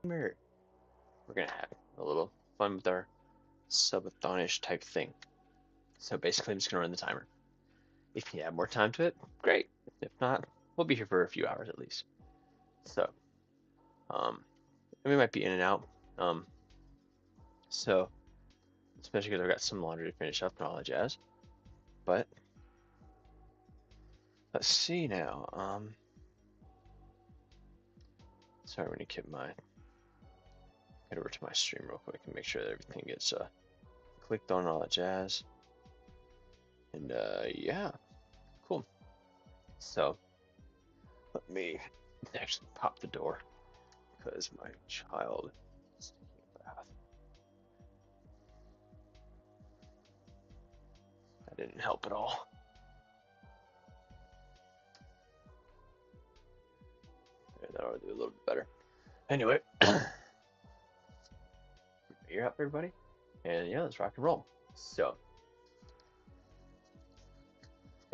We're gonna have a little fun with our subathonish type thing. So basically, I'm just gonna run the timer. If you have more time to it, great. If not, we'll be here for a few hours at least. So, um, and we might be in and out. Um, so especially because I've got some laundry to finish up and all that jazz. But let's see now. Sorry, I'm gonna get over to my stream real quick and make sure that everything gets clicked on and all that jazz. And yeah, cool. So let me actually pop the door because my child is taking a bath. That didn't help at all. Okay, that'll do a little bit better. Anyway, you're up, everybody, and yeah, let's rock and roll. So,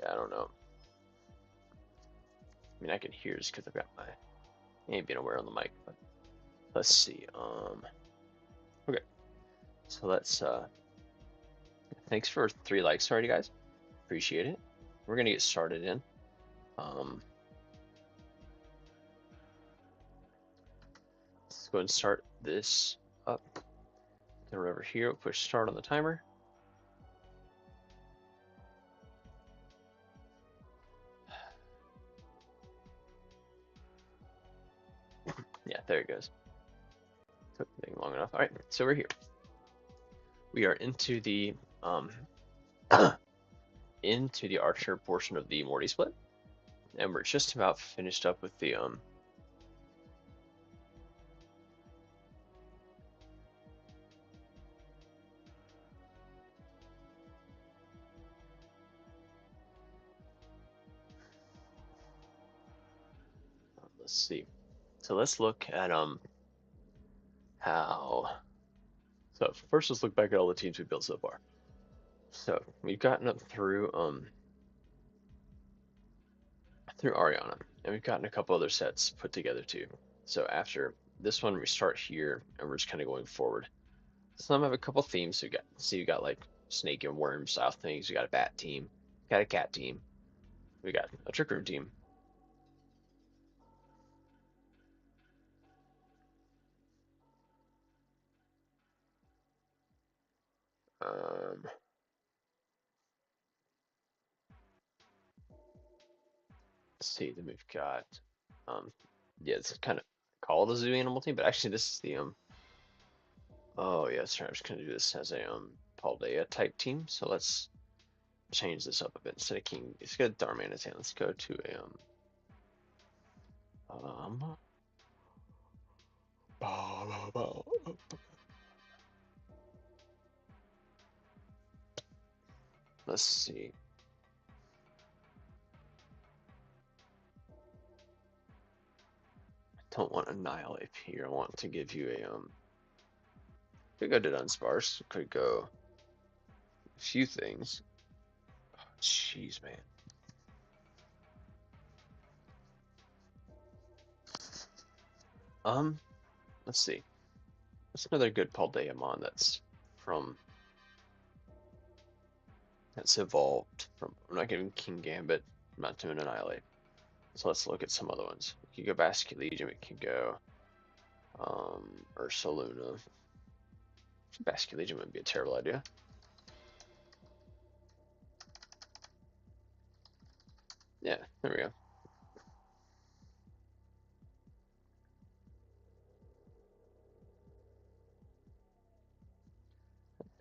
yeah, I don't know. I mean, I can hear this because I've got my ambient aware on the mic, but let's see. Okay, so let's. Thanks for 3 likes already, guys. Appreciate it. We're gonna get started in. Um, let's go ahead and start this up. Then over here, we'll push start on the timer. Yeah, there it goes. Took long enough. All right, so we're here. We are into the into the Archer portion of the Morty split, and we're just about finished up with the let's see. So let's look at how. So first, let's look back at all the teams we built so far. So we've gotten up through Ariana, and we've gotten a couple other sets put together too. So after this one, we start here, and we're just kind of going forward. Some have a couple themes. So you got like snake and worm style things. You got a bat team, got a cat team, we got a trick room team. Um, let's see. Then we've got yeah, it's kind of called a zoo animal team, but actually this is the oh yeah, sorry, I'm just gonna do this as a Paldea type team. So let's change this up a bit. Instead of king, let's get Darmanitan. Let's go to a um let's see. I don't want annihilate here. I want to give you a could go to unsparse. Could go a few things. Jeez, man. Let's see. What's another good Paldeamon that's evolved from? I'm not giving King Gambit. I'm not doing Annihilate. So let's look at some other ones. We could go Basket Legion. We could go Ursaluna. Basket Legion wouldn't be a terrible idea. Yeah, there we go.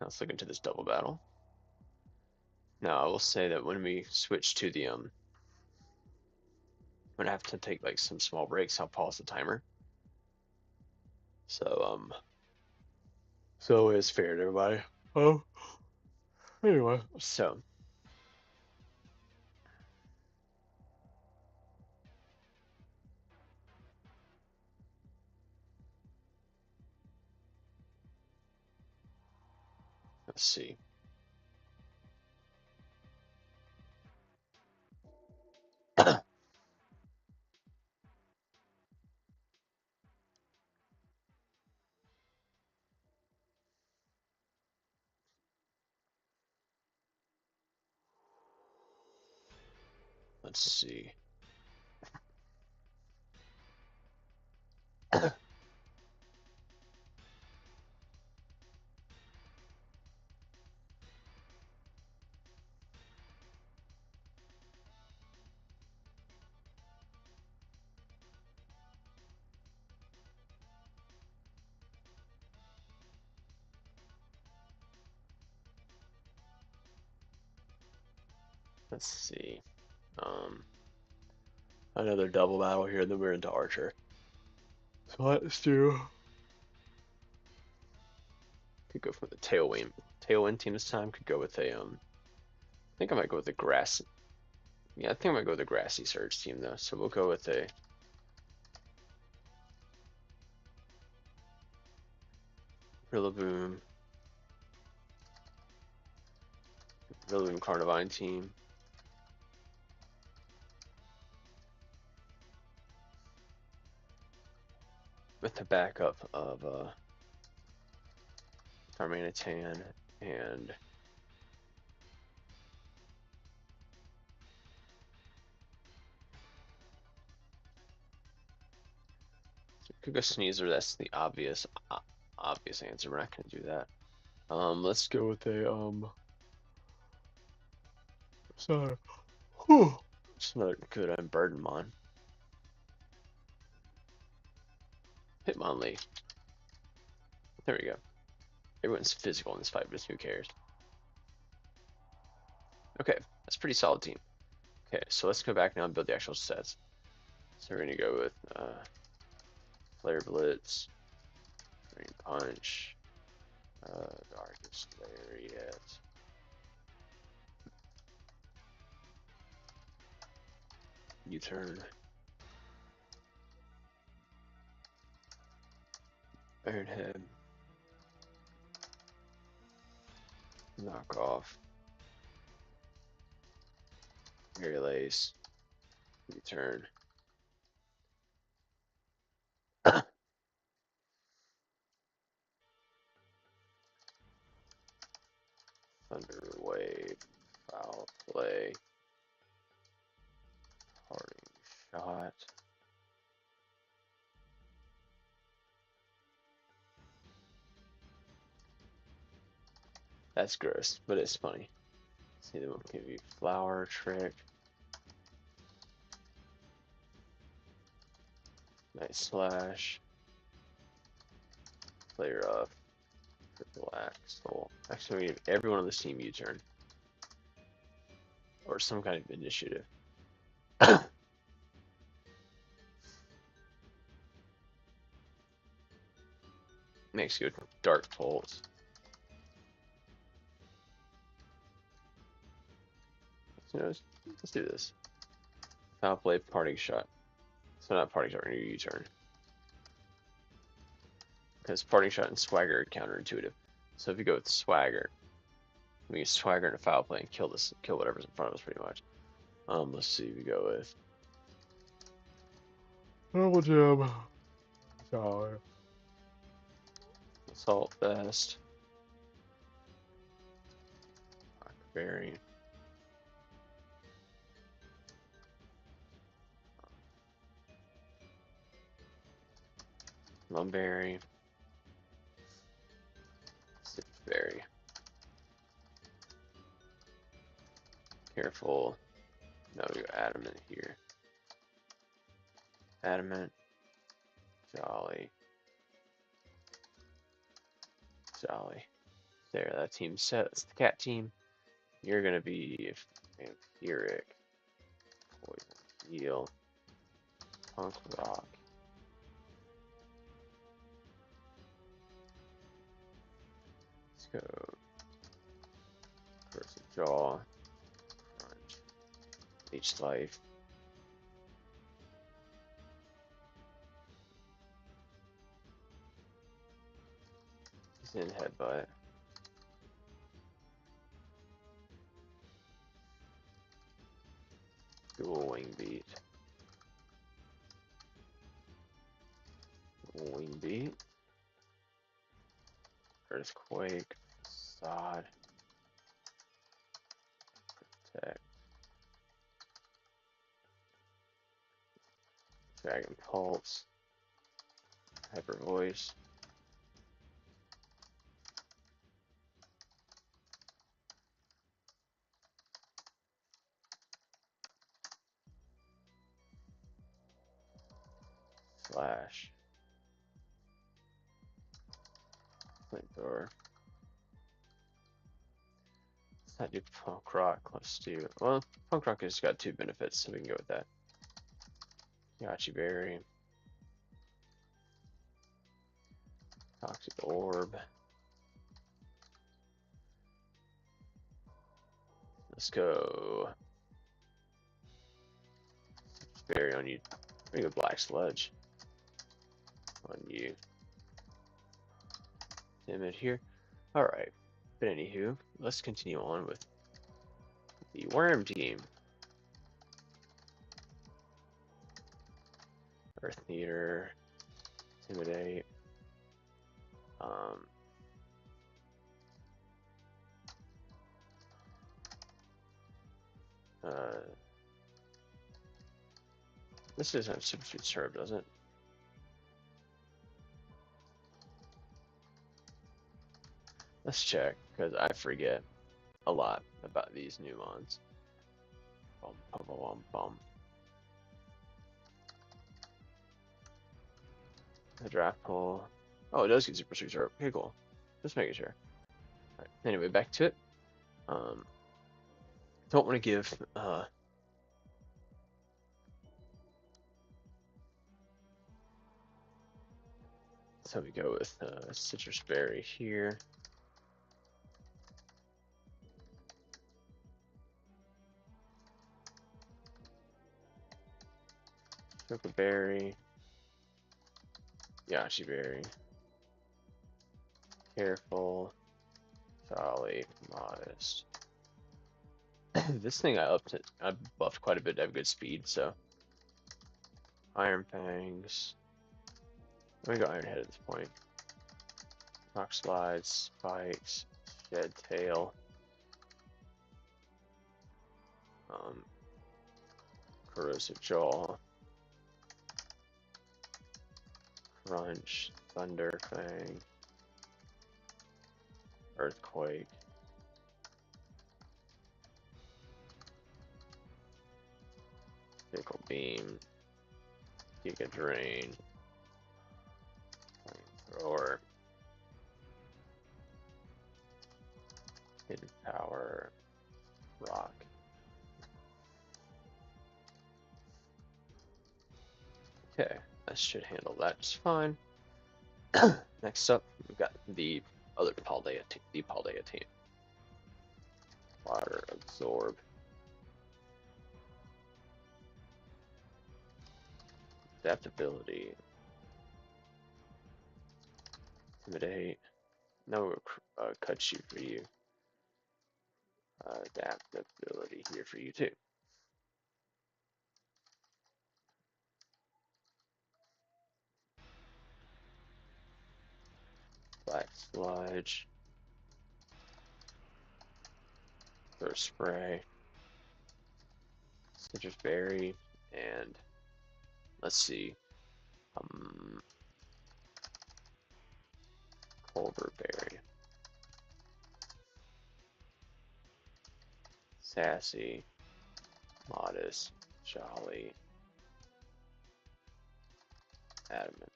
Now let's look into this double battle. Now I will say that when we switch to the I'm gonna have to take like some small breaks. I'll pause the timer. So it's fair to everybody. Oh, anyway. So let's see. Let's see. Let's see. Um, Another double battle here, and then we're into Archer. So let's do. Could go for the Tailwind team this time. Could go with a I think I might go with the grass. Yeah, I think I might go with the Grassy Surge team though. So we'll go with a Rillaboom, Carnivine team. With the backup of Darmanitan and could go Sneasel. That's the obvious answer. We're not gonna do that. Let's go with a sorry. It's another good Burdenmon. Hitmonlee. There we go. Everyone's physical in this fight, but who cares? Okay, that's a pretty solid team. Okay, so let's go back now and build the actual sets. So we're gonna go with Flare Blitz, Green Punch, Darkest Lariat, U-Turn, Ironhead, Knockoff, Mary Lace, U-Turn, Thunder Wave, Foul Play, Parting Shot. That's gross, but it's funny. See, they won't give you Flower Trick, Night Slash, Play Rough, Triple Axle. Actually, we have everyone on this team U-Turn. Or some kind of initiative. Makes good Dark Pulse. So, let's do this. Foul Play, Parting Shot. So not Parting Shot, we're gonna U-Turn. Because Parting Shot and Swagger are counterintuitive. So if you go with Swagger, we can Swagger and a Foul Play and kill whatever's in front of us pretty much. Let's see, we go with Double Jump. Sorry. Assault Vest. Berry. Lumberry. Berry. Careful. No, we go Adamant here. Adamant. Jolly. Jolly. There, that team's set. It's the cat team. You're gonna be Vampiric. Poison Heal. Punk Rock. Let's go. Curse of Jaw. Crunch. Leech Life. He's in Headbutt. Dual Wing Beat. Dual Wing Beat. Earthquake. Sod. Protect. Dragon Pulse, Hyper Voice, Slash, Flamethrower. Let's not do Punk Rock. Let's do, well, Punk Rock has got 2 benefits, so we can go with that. Yachi Berry, Toxic Orb. Let's go. Berry on you. Bring a Black Sludge on you. Timid here. Alright. But anywho, let's continue on with the Worm team. Earth Meter, Intimidate, this doesn't have Substitute Serve, does it? Let's check, because I forget a lot about these new mons. Bum, bum, bum, bum, bum. The draft pool. Oh, it does get Super Serve. Okay, cool. Just making sure. Right. Anyway, back to it. Don't want to give so we go with Citrus Berry here. Choco Berry. Yashi Berry. Careful. Jolly. Modest. This thing I buffed quite a bit to have good speed, so. Iron Fangs. Let me go Iron Head at this point. Rock Slides, Spikes, Shed Tail. Corrosive Jaw. Crunch, Thunder Fang. Earthquake. Pickle Beam. Giga Drain. Flamethrower. Hidden Power. Rock. Okay, that should handle that just fine. Next up, we've got the other Paldea team. Water Absorb. Adaptability. Intimidate. No cut shoot for you. Adaptability here for you too. Black Sludge. First Spray. Citrus Berry. And let's see. Culver Berry. Sassy. Modest. Jolly. Adamant.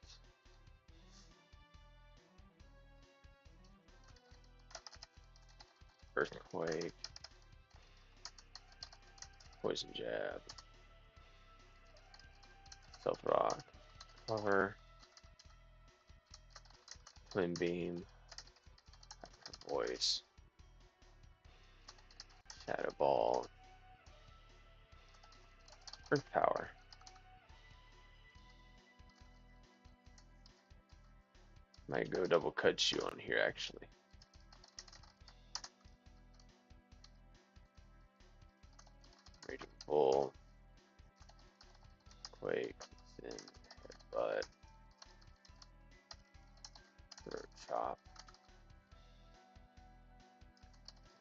Earthquake. Poison Jab. Stealth Rock. Cover. Twin Beam. Voice. Shadow Ball. Earth Power. Might go double cut you on here actually. Raging Bull. Quake. Sin. Headbutt. Throat Chop.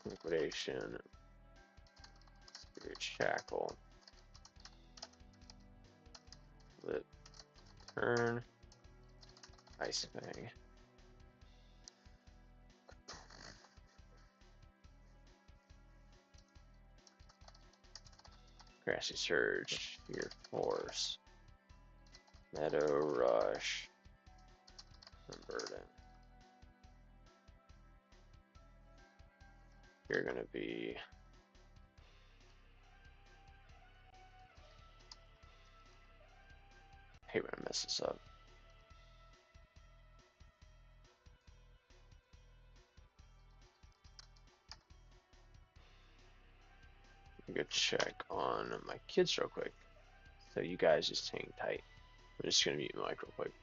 Liquidation. Spirit Shackle. Flip. Turn. Ice Fang. Grassy Surge. Fear Force. Meadow Rush. And Burden. You're gonna be I hate when I mess this up. Go check on my kids real quick. So you guys just hang tight. I'm just gonna mute my mic real quick.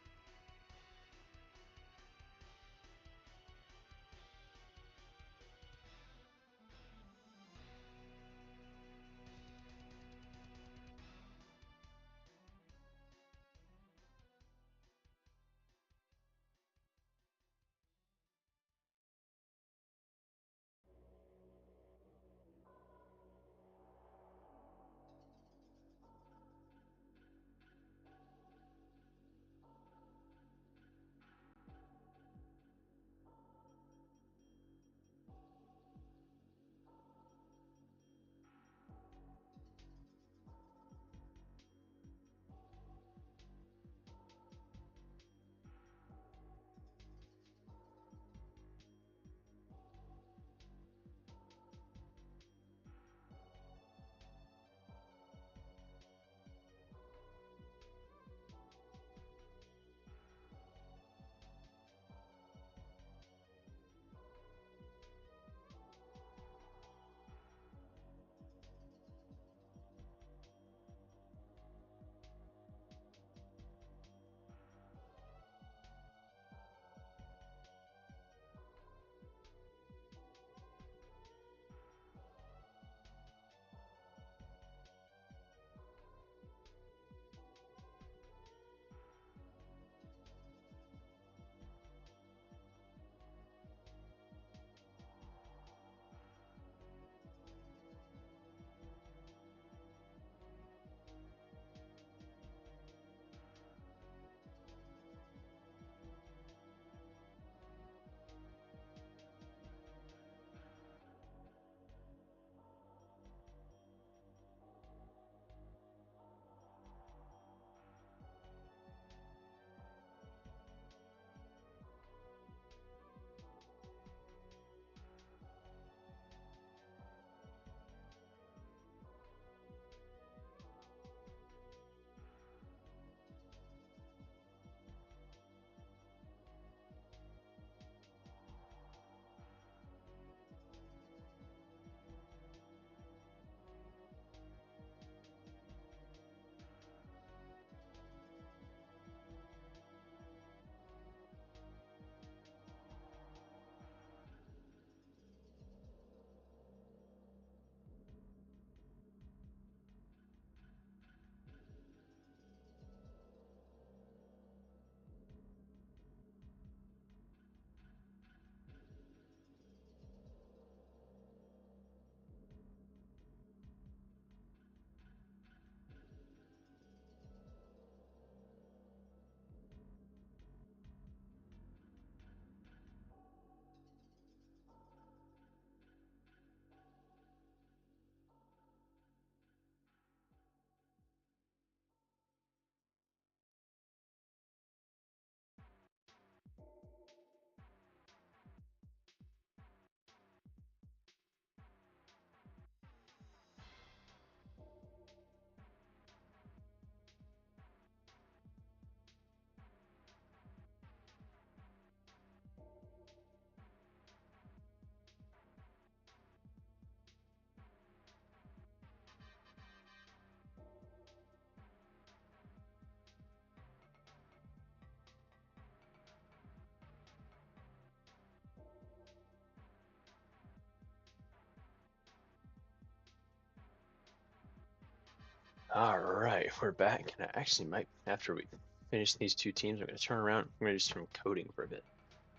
All right, we're back, and I actually might, after we finish these two teams, I'm going to turn around. I'm going to do some coding for a bit,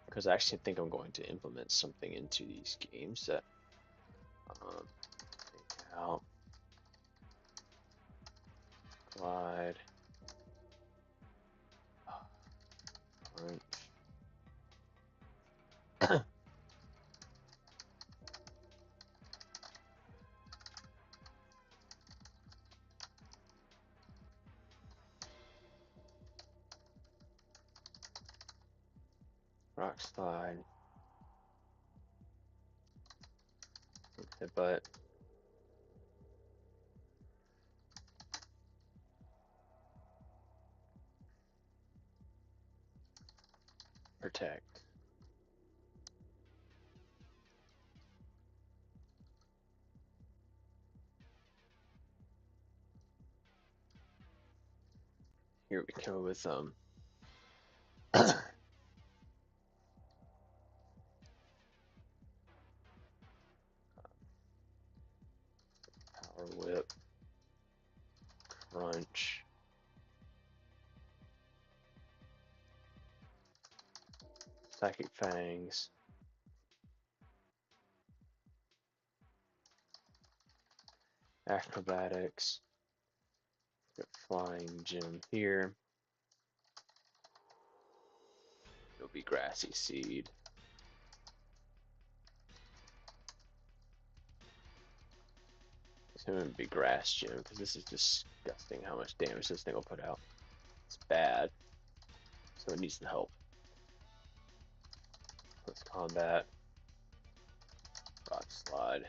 because I actually think I'm going to implement something into these games that, out, glide, Rock slide. Headbutt. Protect. Here we go with power whip, crunch, psychic fangs, acrobatics, got flying gem here. It'll be grassy seed. It's gonna be grass gem because this is disgusting how much damage this thing will put out. It's bad, so it needs the help. Let's combat, rock slide,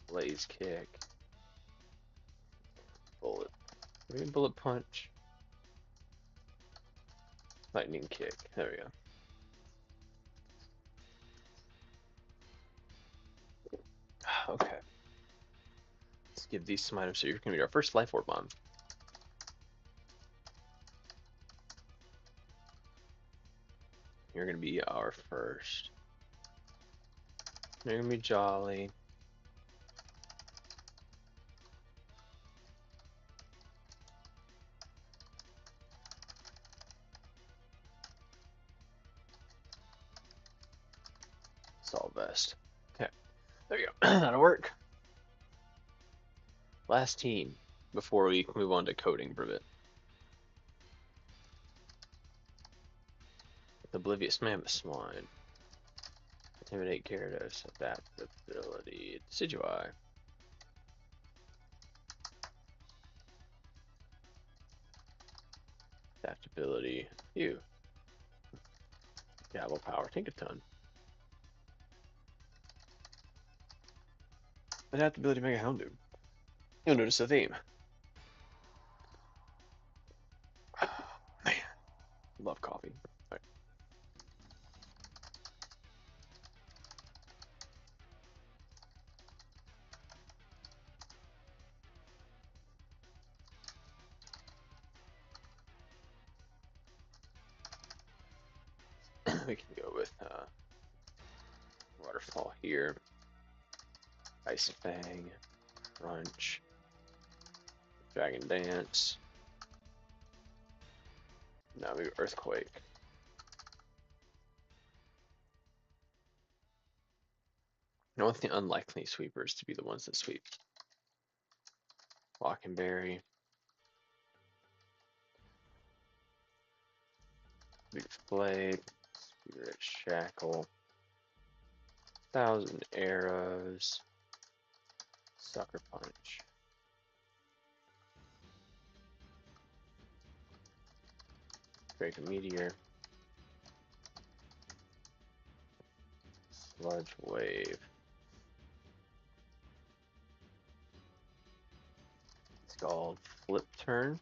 blaze kick, bullet, maybe bullet punch, lightning kick. There we go. Okay. Let's give these some items. So you're gonna be our first life orb bomb. You're gonna be our first. You're gonna be jolly. All vest. Okay, there you go. That'll work. Last team before we move on to coding for a bit. Oblivious Mammoth Swine. Intimidate Gyarados. Adaptability. Decidueye. Adaptability. You. Gavel Power. Think a ton. Adaptability Mega Houndoom. You'll notice a theme. Man. Love coffee. All right. We can go with Waterfall here. Ice Fang. Crunch. Dragon Dance. Now we Earthquake. I want the unlikely sweepers to be the ones that sweep. Walkenberry. Big Blade. Spirit Shackle. 1,000 Arrows. Sucker Punch. Break a Meteor. Sludge Wave. It's called Flip Turn.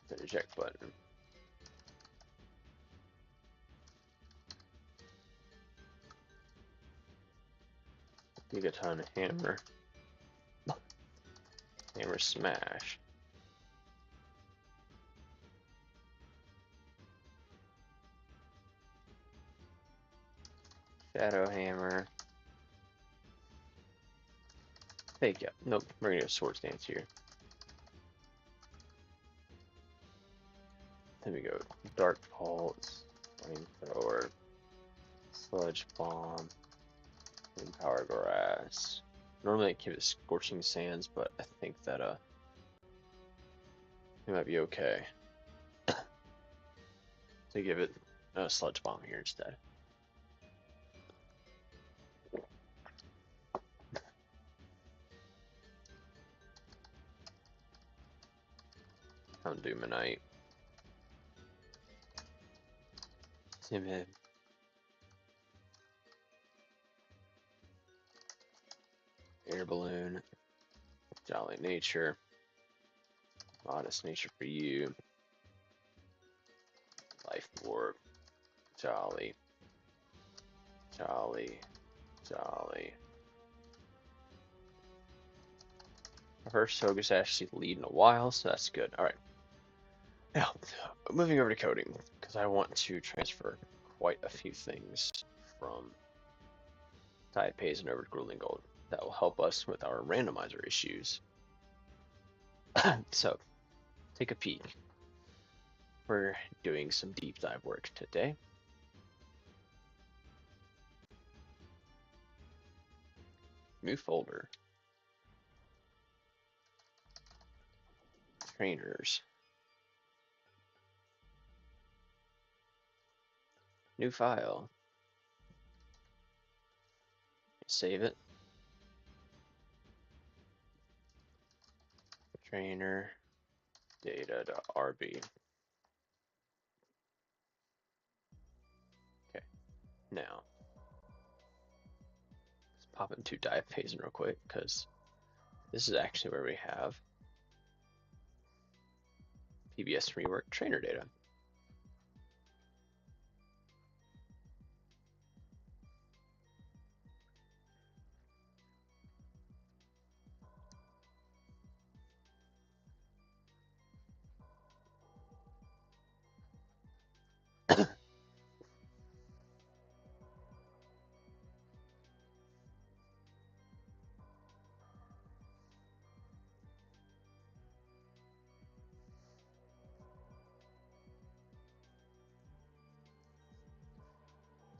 The eject button. Gigaton Hammer. Hammer Smash. Shadow Hammer. Fake up. Nope, we're gonna do a Swords Dance here. Then we go Dark Pulse, Flamethrower, Sludge Bomb, Power Grass. Normally I give it Scorching Sands, but I think that it might be okay to give it a Sludge Bomb here instead. Houndoomite. Timid. Air balloon. Jolly nature. Modest nature for you. Life orb. Jolly. Jolly. Jolly. First Soga's actually lead in a while, so that's good. Alright. Now, moving over to coding, because I want to transfer quite a few things from Diet Pays and over to Grueling Gold. That will help us with our randomizer issues. So, take a peek. We're doing some deep dive work today. New folder. Trainers. New file. Save it. Trainer data.rb. Okay, now let's pop into Diapason real quick because this is actually where we have PBS rework trainer data.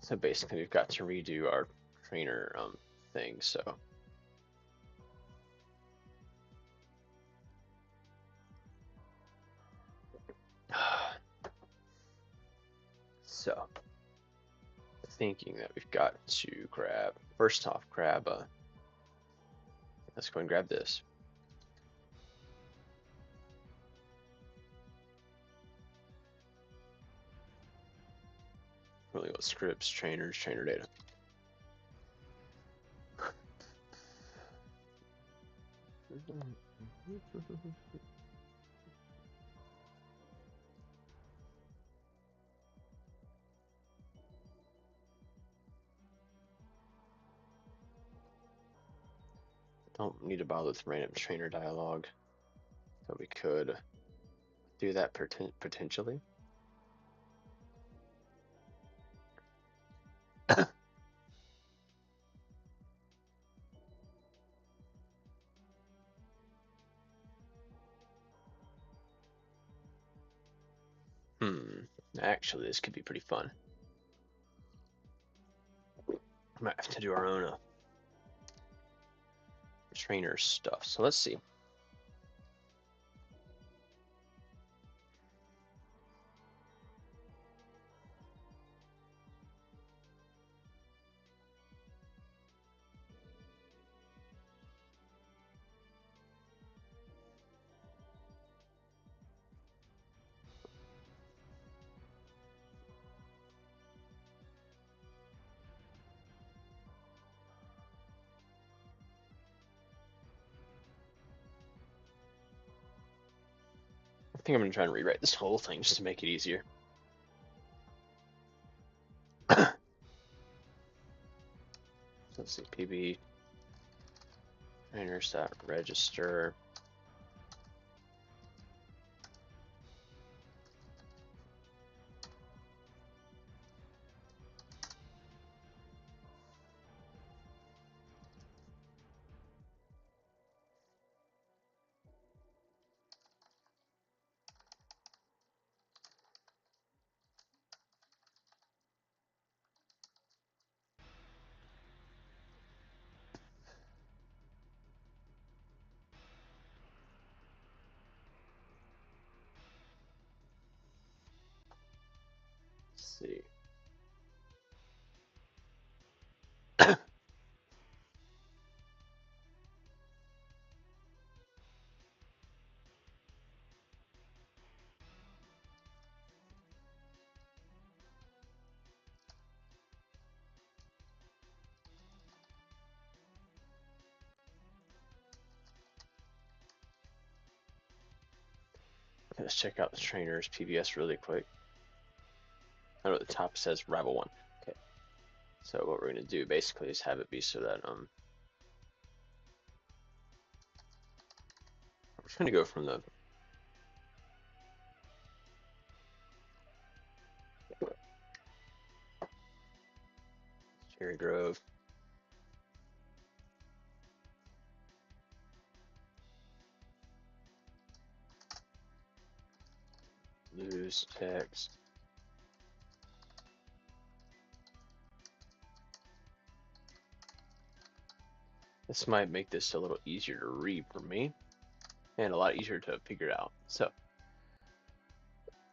So basically, we've got to redo our trainer thing. So thinking that we've got to grab first off, let's go and grab this. Really, what scripts, trainers, trainer data. Don't need to bother with random trainer dialogue, but we could do that potentially. Actually, this could be pretty fun. Might have to do our own trainer stuff. So let's see. I think I'm going to try and rewrite this whole thing just to make it easier. So let's see, PB trainers that register. Let's check out the trainer's PBS really quick. I know at the top says Rival 1. Okay. So what we're going to do basically is have it be so that we're just going to go from the Cherry Grove. Lose text. This might make this a little easier to read for me and a lot easier to figure out. So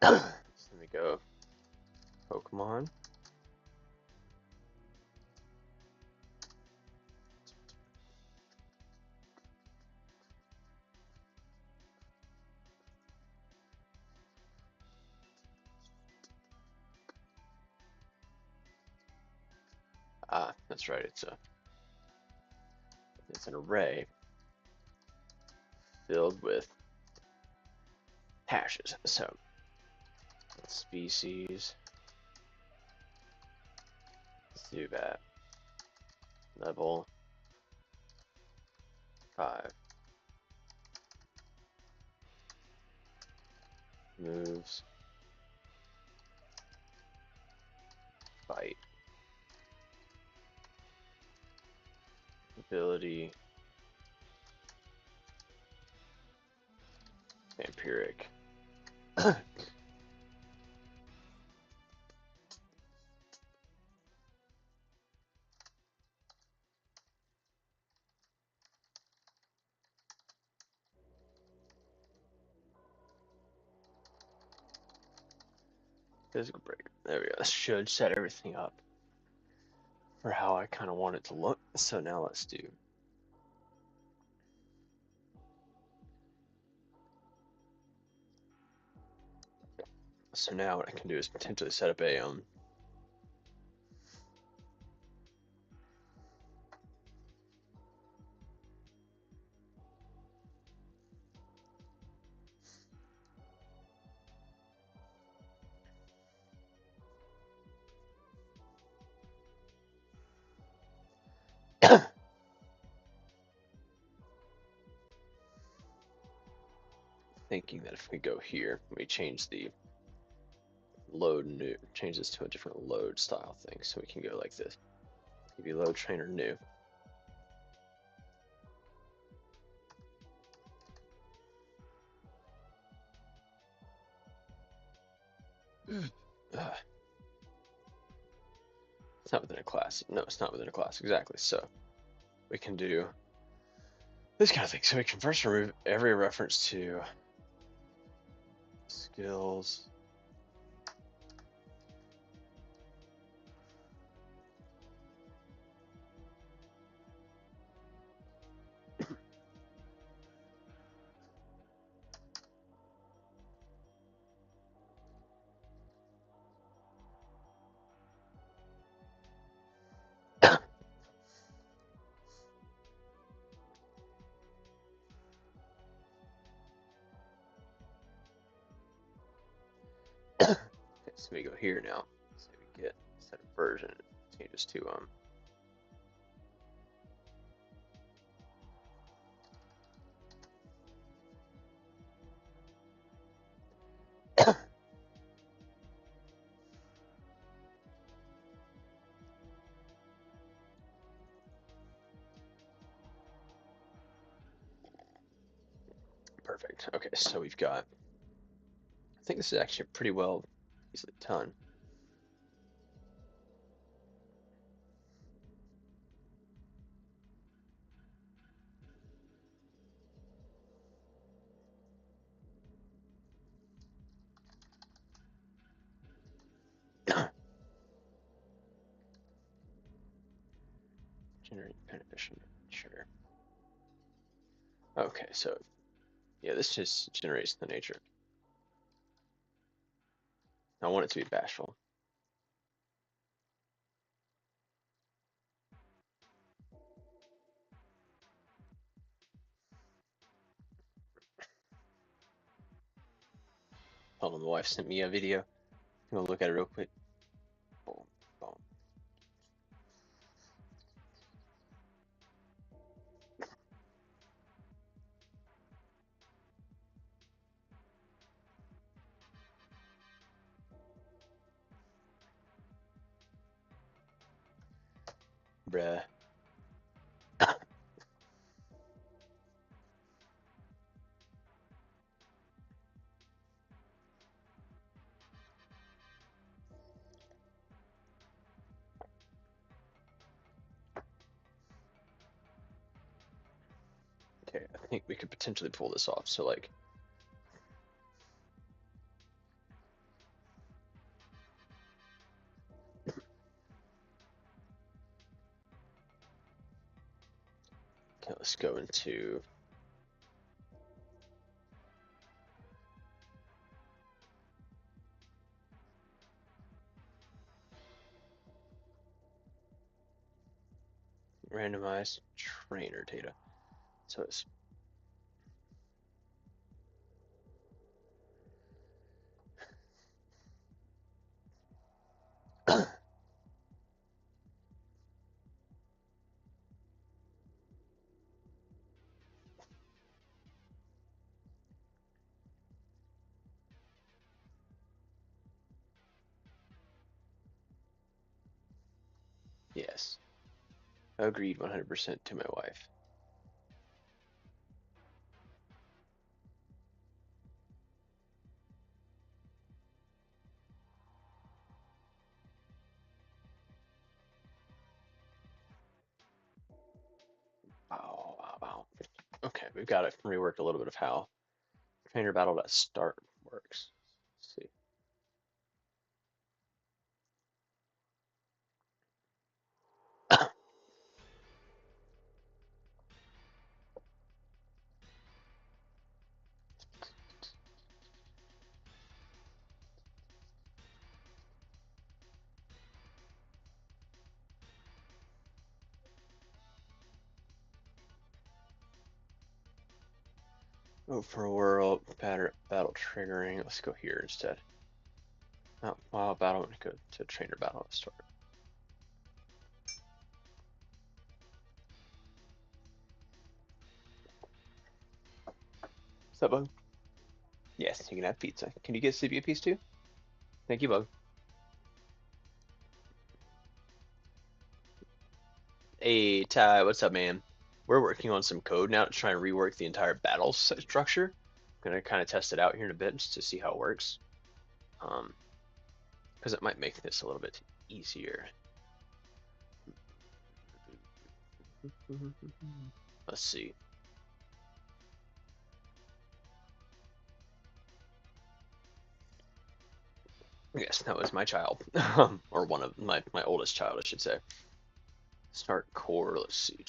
let me go Pokemon. Ah, that's right. It's an array filled with hashes. So species, Zubat, level 5, moves, bite, ability, vampiric. Physical break. There we go. This should set everything up for how I kind of want it to look. So now let's do. So now what I can do is potentially set up a thinking that if we go here, we change the load new, change this to a different load style thing, so we can go like this. Give you load trainer new. It's not within a class. No, it's not within a class. Exactly. So we can do this kind of thing. So we can first remove every reference to skills. Okay, so we go here now. So we get set of version. It changes to perfect. Okay, so we've got. I think this is actually pretty well easily done. Generate beneficial. Sure. Okay, so yeah, this just generates the nature. I want it to be bashful. Hold on, my wife sent me a video. I'm gonna look at it real quick. Boom, boom. Bruh. Okay, I think we could potentially pull this off. So like, okay, let's go into randomized trainer data. So it's yes, agreed 100% to my wife. Wow, wow, wow. Okay, we've got it reworked a little bit of how trainer battle.start works. Let's see. Oh, for world battle triggering. Let's go here instead. Not wild battle. Go to trainer battle.start. What's up, bug? Yes, you can have pizza. Can you get Sippy a piece too? Thank you, bug. Hey, Ty, what's up, man? We're working on some code now to try and rework the entire battle structure. I'm gonna kind of test it out here in a bit just to see how it works. Because it might make this a little bit easier. Let's see. Yes, that was my child, or one of my oldest child, I should say. Start core. Let's see.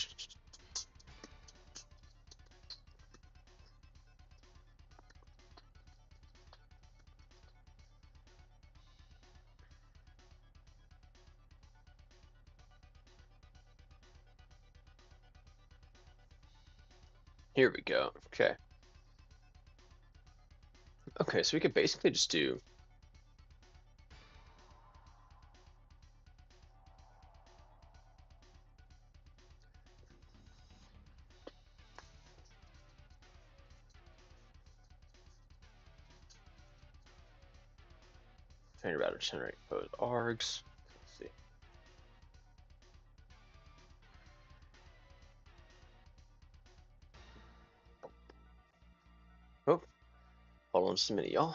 Here we go. Okay. Okay, so we could basically just do trainer battle generate code args. Let's see. Oh, hold on just a minute, y'all.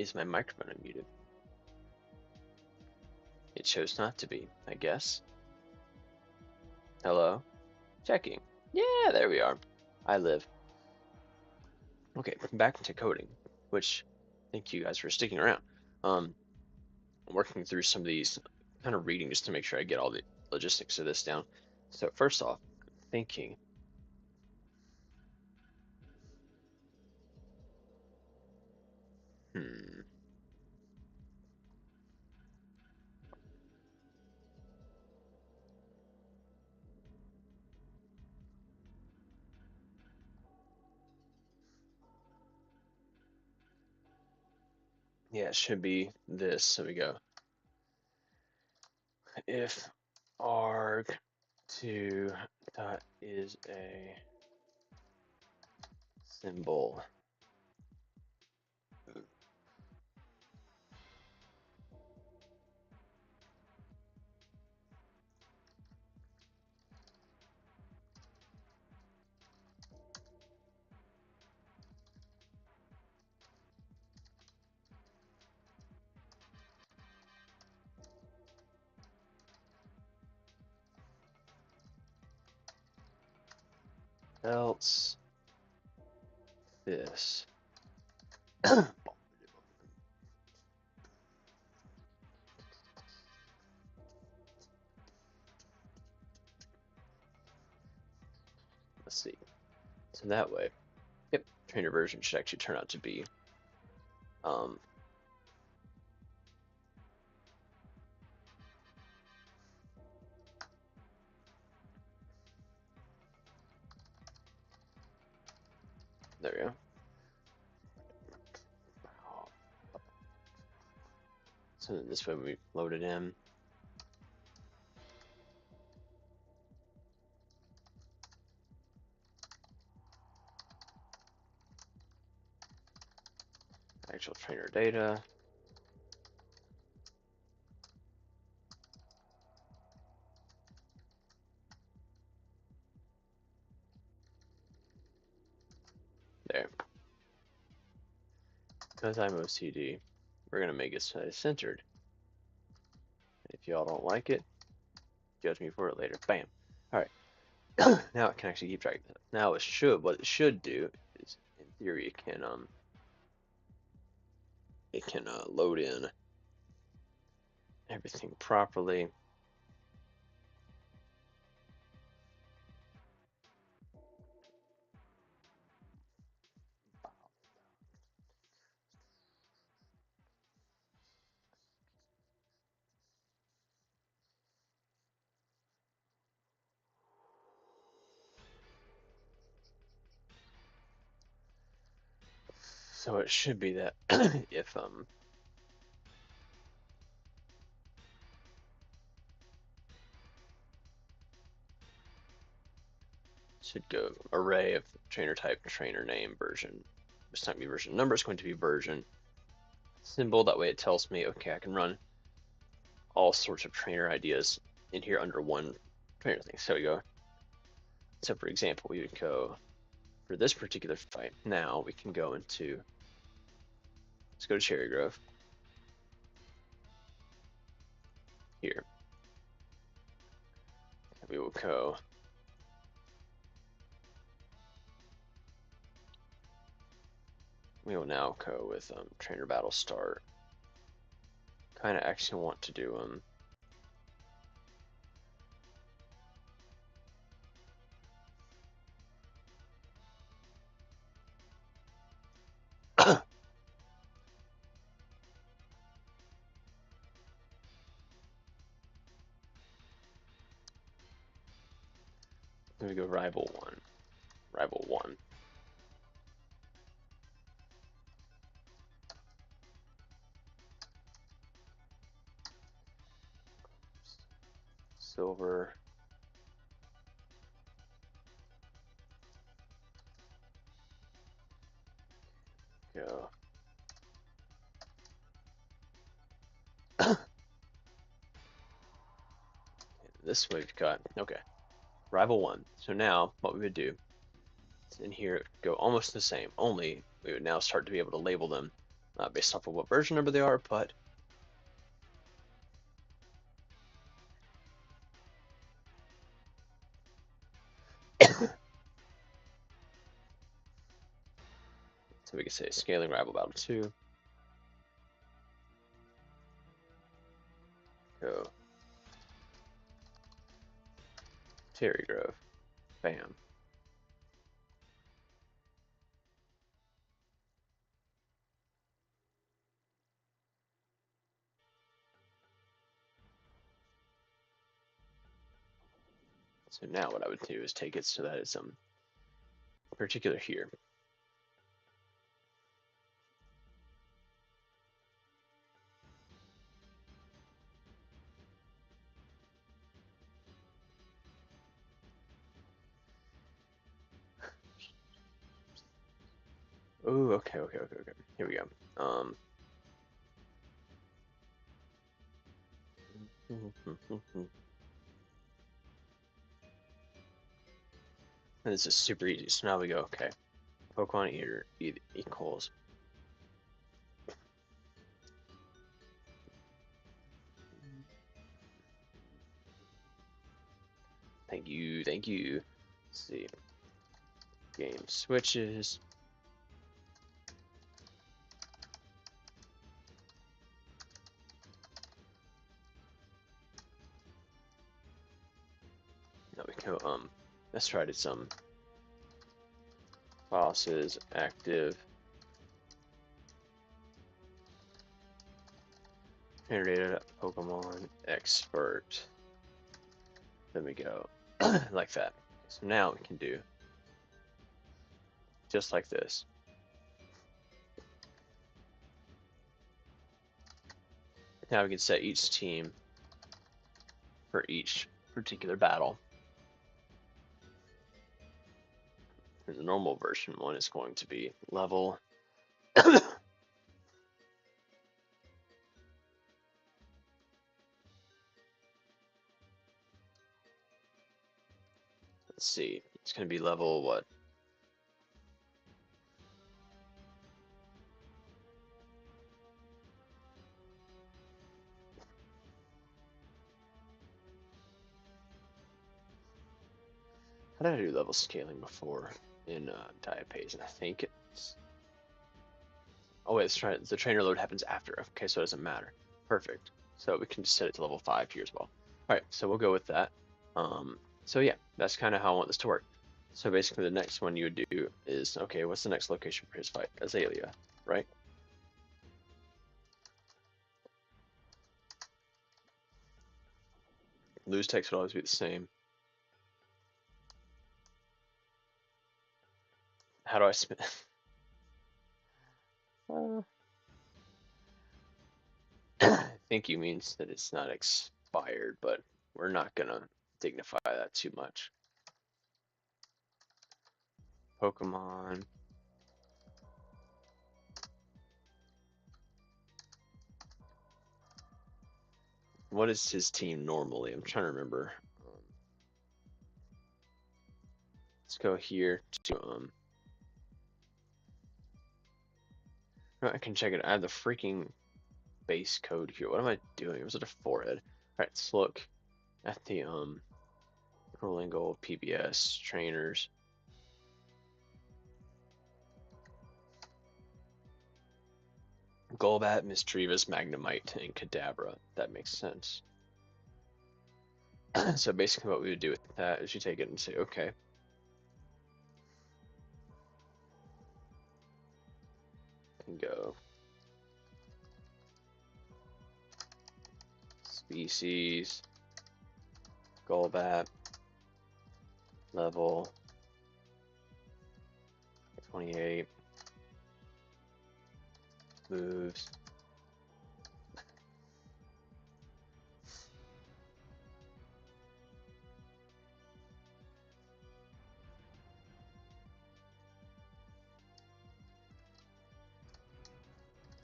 Is my microphone unmuted? It chose not to be, I guess. Hello? Checking. Yeah, there we are. I live. Okay, back into coding, which thank you guys for sticking around. I'm working through some of these, kind of reading just to make sure I get all the logistics of this down. So first off, thinking. Hmm. Yeah, it should be this. So we go. If arg2 dot is a symbol, else this. Let's see. So that way, yep, trainer version should actually turn out to be um, there we go. So then this way we load it in. Actual trainer data. There. Because I'm OCD, we're gonna make it centered. If y'all don't like it, judge me for it later. Bam. All right. Now it can actually keep track of that. Now what it should do is, in theory, it can load in everything properly. So it should be that if should go array of trainer type, trainer name, version. It's not going to be version number, it's going to be version symbol. That way it tells me, okay, I can run all sorts of trainer ideas in here under one trainer thing. So we go. So for example, we would go for this particular fight. Now we can go into, let's go to Cherry Grove here. We will go we will now go with trainer battle start. Kind of actually want to do let me go rival one. Silver. Go. This way we've got, okay, rival one. So now what we would do is in here go almost the same, only we would now start to be able to label them based off of what version number they are, but so we can say scaling rival battle 2. Go Terry Grove. Bam. So now what I would do is take it so that it's particular here. Oh, okay. Here we go. And this is super easy. So now we go, okay. Pokemon Eater equals. Thank you. Let's see. Game switches. Now we go, let's try to some bosses active. Generated Pokemon expert. Then we go like that. So now we can do just like this. Now we can set each team for each particular battle. For the normal version one is going to be level. Let's see. It's going to be level what? How did I do level scaling before in Diapason? I think it's. Oh wait, let's try it. The trainer load happens after. Okay, so it doesn't matter. Perfect. So we can just set it to level 5 here as well. All right, so we'll go with that. So yeah, that's kind of how I want this to work. So basically, the next one you would do is okay. What's the next location for his fight? Azalea, right? Lose text would always be the same. How do I spin? I think you means that it's not expired, but we're not gonna dignify that too much. Pokemon. What is his team normally? I'm trying to remember. Let's go here to no, I can check it. I have the freaking base code here. What am I doing? Was it a forehead? All right, let's look at the Grueling Gold PBS trainers. Golbat, Misdreavus, Magnemite, and Kadabra. That makes sense. So basically what we would do with that is you take it and say, okay. And go species, Golbat, level 28, moves.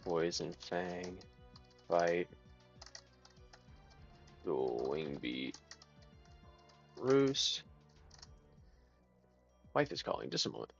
Poison Fang, Bite, Dual Wing Beat, Roost. Wife is calling, just a moment.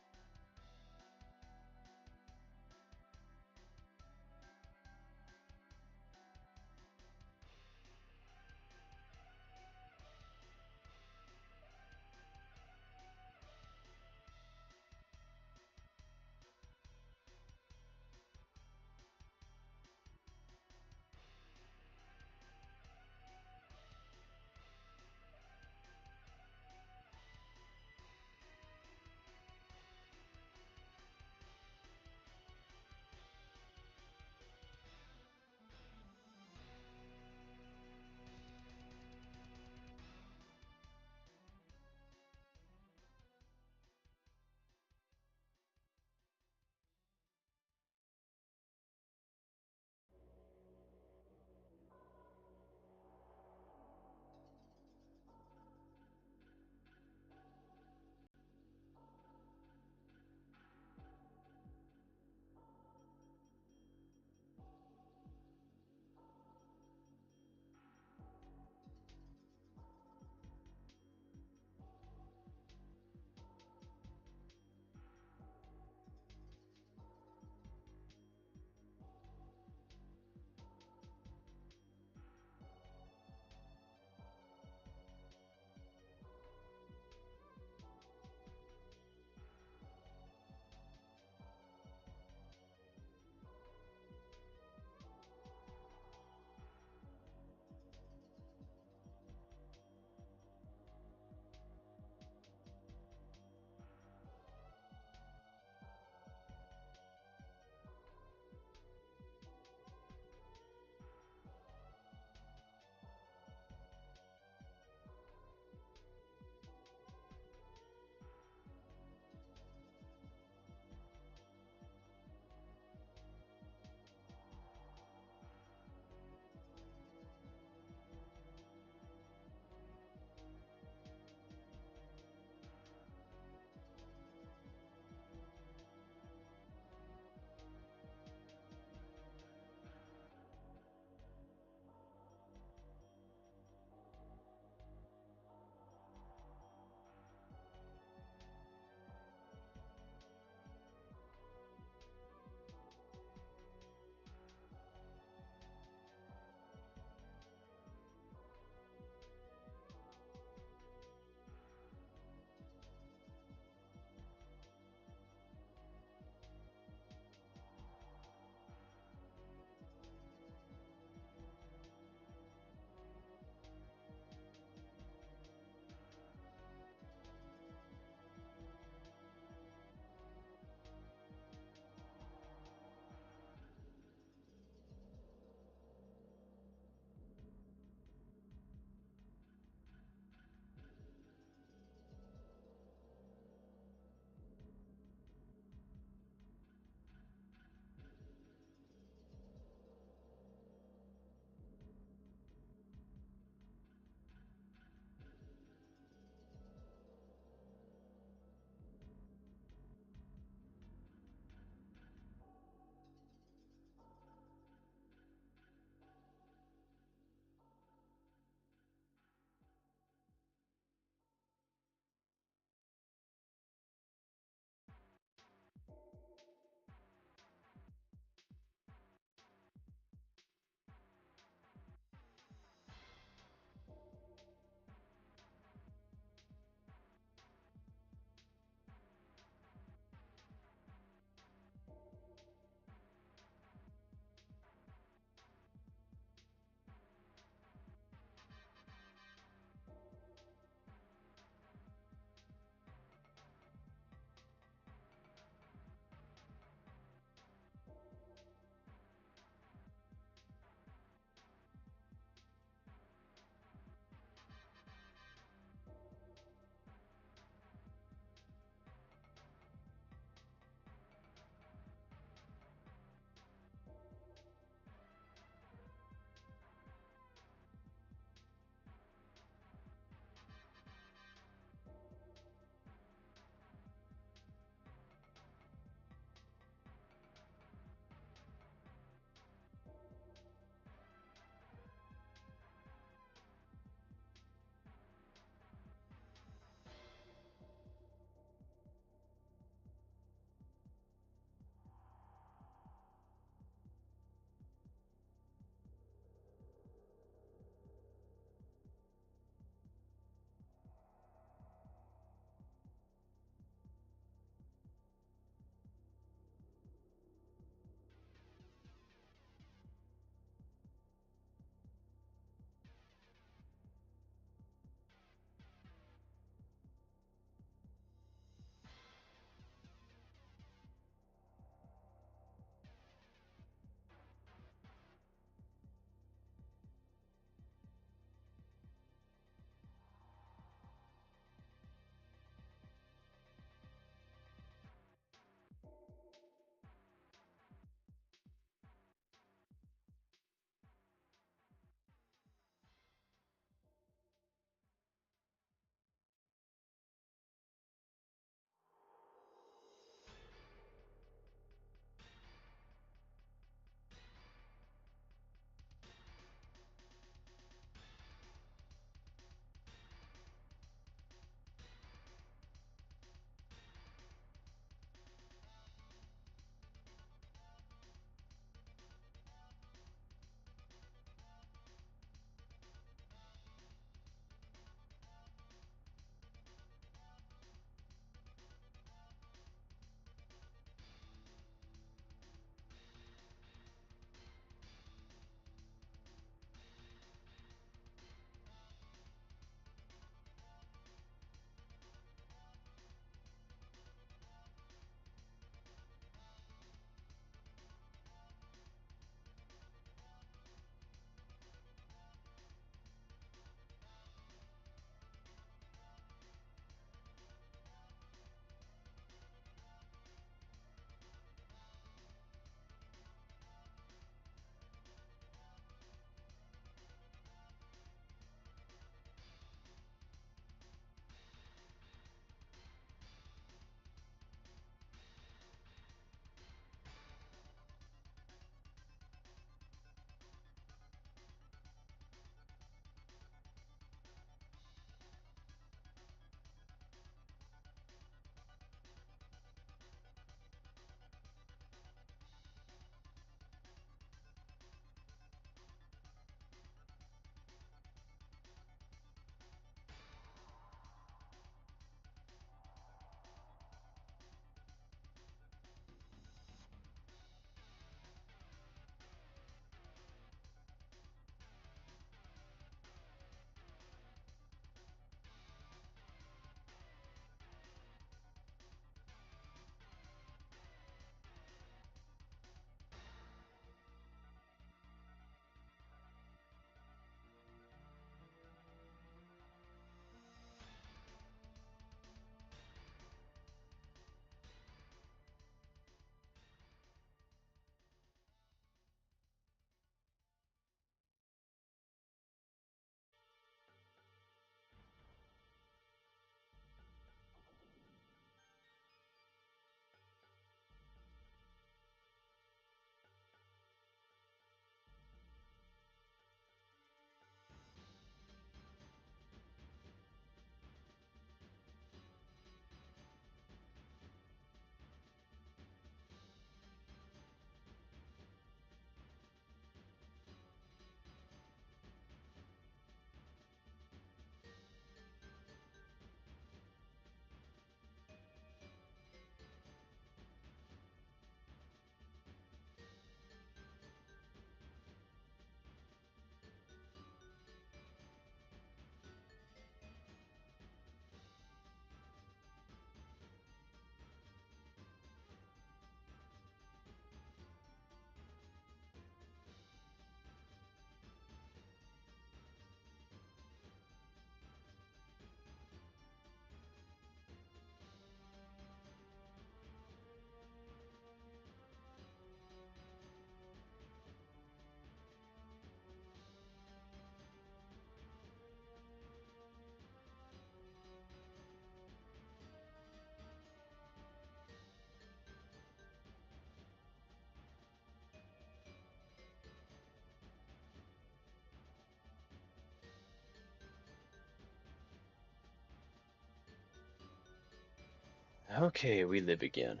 Okay, we live again.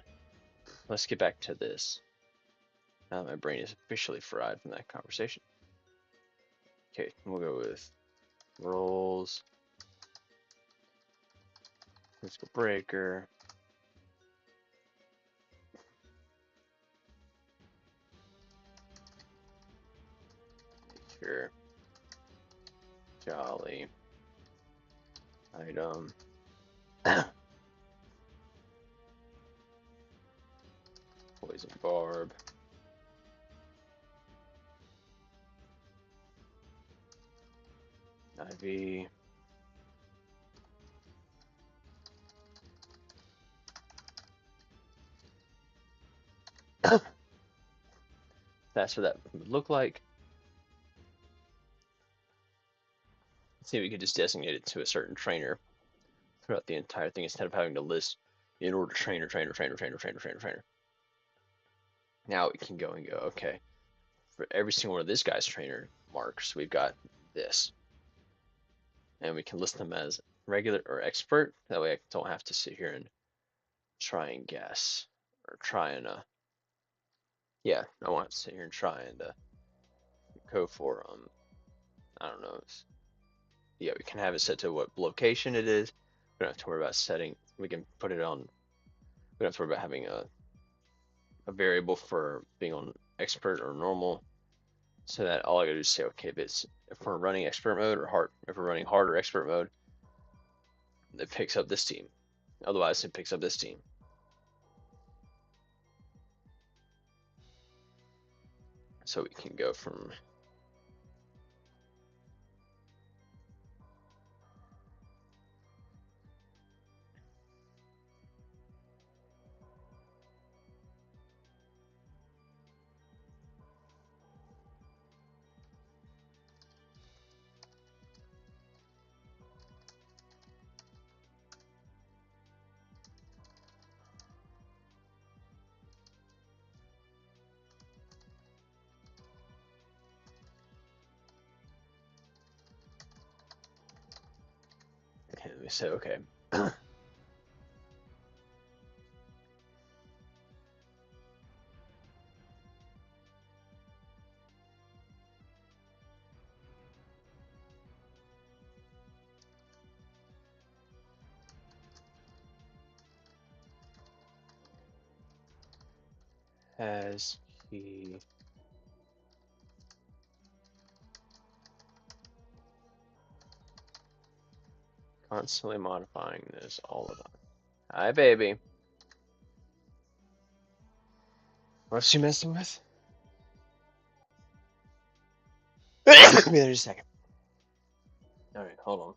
Let's get back to this. Now that my brain is officially fried from that conversation. Okay, we'll go with rolls, physical breaker, here, jolly, item, poison barb, IV, that's what that would look like. Let's see if we could just designate it to a certain trainer throughout the entire thing instead of having to list in order trainer, trainer, trainer, trainer, trainer, trainer, trainer. Now we can go and go, okay, for every single one of this guy's trainer marks, we've got this. And we can list them as regular or expert. That way I don't have to sit here and try and guess or try and yeah, I want to sit here and try and go for I don't know. Yeah, we can have it set to what location it is. We don't have to worry about setting. We can put it on. We don't have to worry about having a variable for being on expert or normal. So that all I gotta do is say, okay, if we're running expert mode or hard, if we're running hard or expert mode, it picks up this team. Otherwise, it picks up this team. So we can go from and we say, okay, has he constantly modifying this all the time? Hi, baby. What's she messing with? Give me just a second. All right, hold on.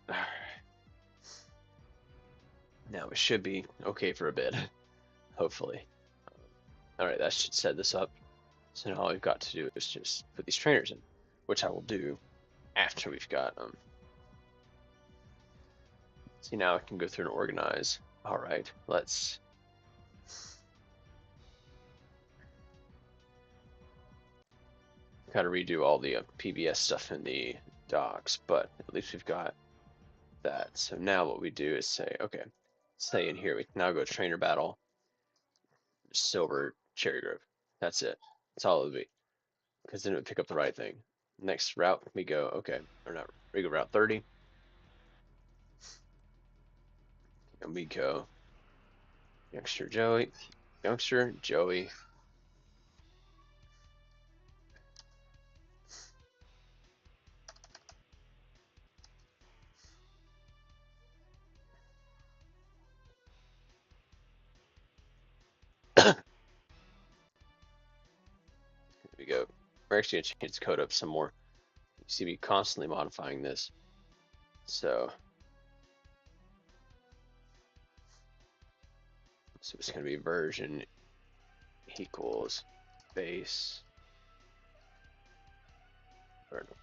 All right. Now we should be okay for a bit, hopefully. All right, that should set this up. So now all we've got to do is just put these trainers in, which I will do after we've got See, now I can go through and organize. All right, let's. Got to redo all the PBS stuff in the docs, but at least we've got that. So now what we do is say, okay, say in here, we can now go trainer battle, silver, cherry grove. That's it. That's all it would be. Because then it would pick up the right thing. Next route, we go, okay, or not, we go route 30. And we go youngster Joey, youngster Joey. we're actually gonna change the code up some more. You see me constantly modifying this. So it's gonna be version equals base, or no,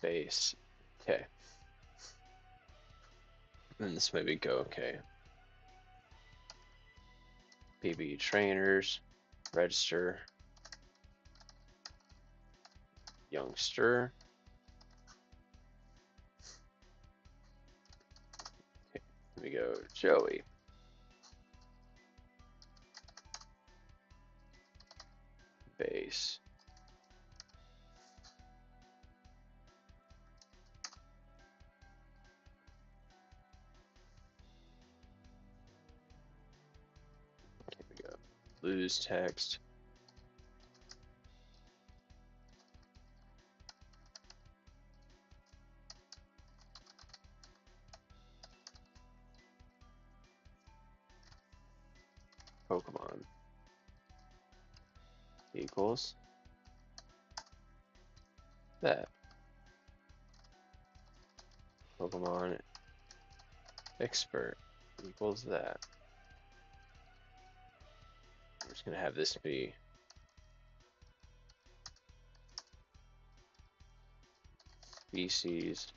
base. Okay. And this maybe go okay. PB trainers, register, youngster. Okay, let me go Joey. Base. Here we go. Lose text. Pokemon equals that. Pokemon expert equals that. I'm just gonna have this be species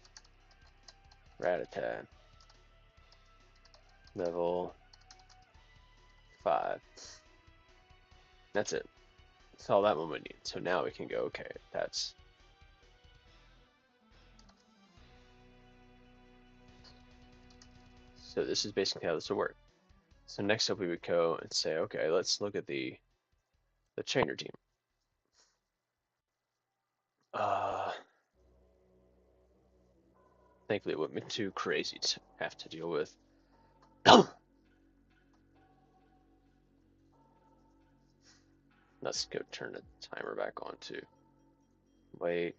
Rattata level 5. That's it. That's all that one would need. So now we can go, okay, that's so this is basically how this will work. So next up we would go and say, okay, let's look at the trainer team. Thankfully it wouldn't be too crazy to have to deal with. Let's go turn the timer back on too. Wait.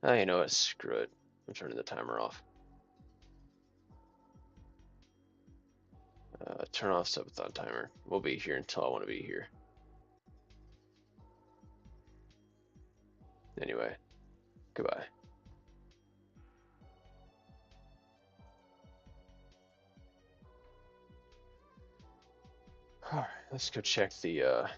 Oh, you know what? Screw it. I'm turning the timer off. Turn off subathon timer. We'll be here until I want to be here. Anyway, goodbye. All right, let's go check the